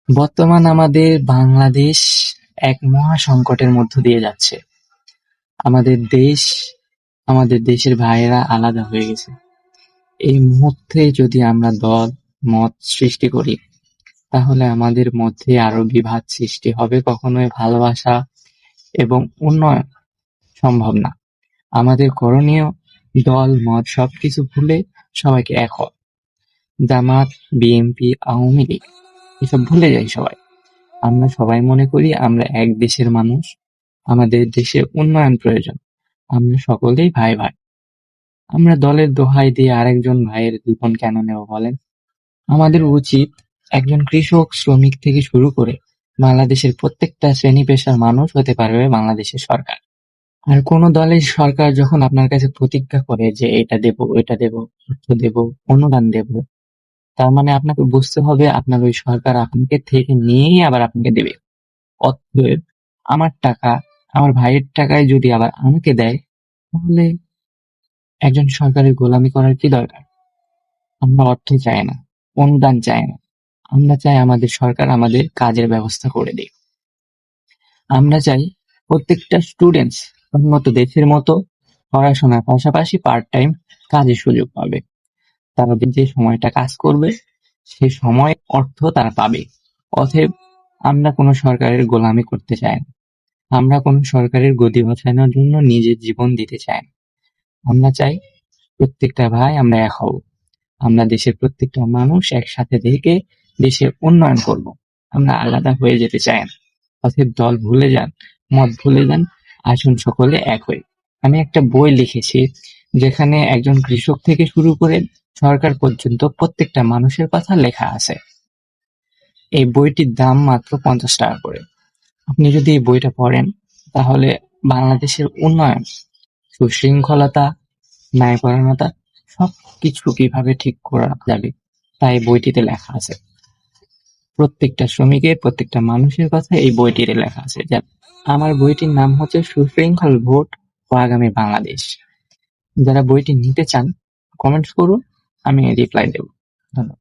বর্তমান আমাদের বাংলাদেশ এক মহা সংকটের মধ্য দিয়ে যাচ্ছে। আমাদের দেশ, আমাদের দেশের ভাইয়েরা আলাদা হয়ে গেছে। এই মুহূর্তে যদি আমরা দল মত সৃষ্টি করি, তাহলে আমাদের মধ্যে আরো বিভাদ সৃষ্টি হবে। কখনোই ভালোবাসা এবং উন্নয়ন সম্ভব না। আমাদের করণীয় দল মত সবকিছু ভুলে সবাইকে এক হওয়া। জামাত, বিএনপি, আওয়ামী লীগ এসব ভুলে যাই সবাই। আমরা সবাই মনে করি আমরা এক দেশের মানুষ, আমাদের দেশে উন্নয়ন প্রয়োজন। আমরা সকলেই ভাই ভাই। আমরা দলের দোহাই দিয়ে আরেকজন ভাইয়ের জীবন কেন নেব বলেন? আমাদের উচিত একজন কৃষক, শ্রমিক থেকে শুরু করে বাংলাদেশের প্রত্যেকটা শ্রেণী পেশার মানুষ হতে পারবে বাংলাদেশের সরকার। আর কোন দলের সরকার যখন আপনার কাছে প্রতিজ্ঞা করে যে এটা দেব, ওইটা দেব, অর্থ দেব, অনুদান দেব, তার মানে আপনাকে বুঝতে হবে আপনার ওই সরকার আপনাকে থেকে নিয়েই আবার আপনাকে দেবে। অতএব আমার টাকা, আমার ভাইয়ের টাকায় যদি আবার আমাকে দেয়, তাহলে একজন সরকারের গোলামি করার কি দরকার? আমরা অর্থ চাই না, অনুদান চাই না। আমরা চাই আমাদের সরকার আমাদের কাজের ব্যবস্থা করে দিক। আমরা চাই প্রত্যেকটা স্টুডেন্টস উন্নত দেশের মতো পড়াশোনার পাশাপাশি পার্ট টাইম কাজের সুযোগ পাবে। তারা যে সময়টা কাজ করবে, সে সময় অর্থ তারা পাবে। অতএব আমরা কোনো সরকারের গোলামি করতে চাই না। আমরা কোনো সরকারের গদি বাঁচানোর জন্য নিজের জীবন দিতে চাই না। আমরা চাই প্রত্যেকটা ভাই আমরা এক হব। আমরা দেশের প্রত্যেকটা মানুষ একসাথে থেকে দেশের উন্নয়ন করব। আমরা আলাদা হয়ে যেতে চাই না। অতএব দল ভুলে যান, মত ভুলে যান, আসুন সকলে এক হই। আমি একটা বই লিখেছি যেখানে একজন কৃষক থেকে শুরু করে সরকার পর্যন্ত প্রত্যেকটা মানুষের কথা লেখা আছে। এই বইটির দাম মাত্র 50 টাকা করে। আপনি যদি এই বইটা পড়েন, তাহলে বাংলাদেশের উন্নয়ন, সুশৃঙ্খলতা, ন্যায়পরায়ণতা সবকিছু কিভাবে ঠিক করা যাবে তা এই বইটিতে লেখা আছে। প্রত্যেকটা শ্রমিকের, প্রত্যেকটা মানুষের কথা এই বইটিতে লেখা আছে। আমার বইটির নাম হচ্ছে সুশৃঙ্খল ভোট ও আগামী বাংলাদেশ। যারা বইটি নিতে চান কমেন্টস করুন, আমি রিপ্লাই দেব। ধন্যবাদ।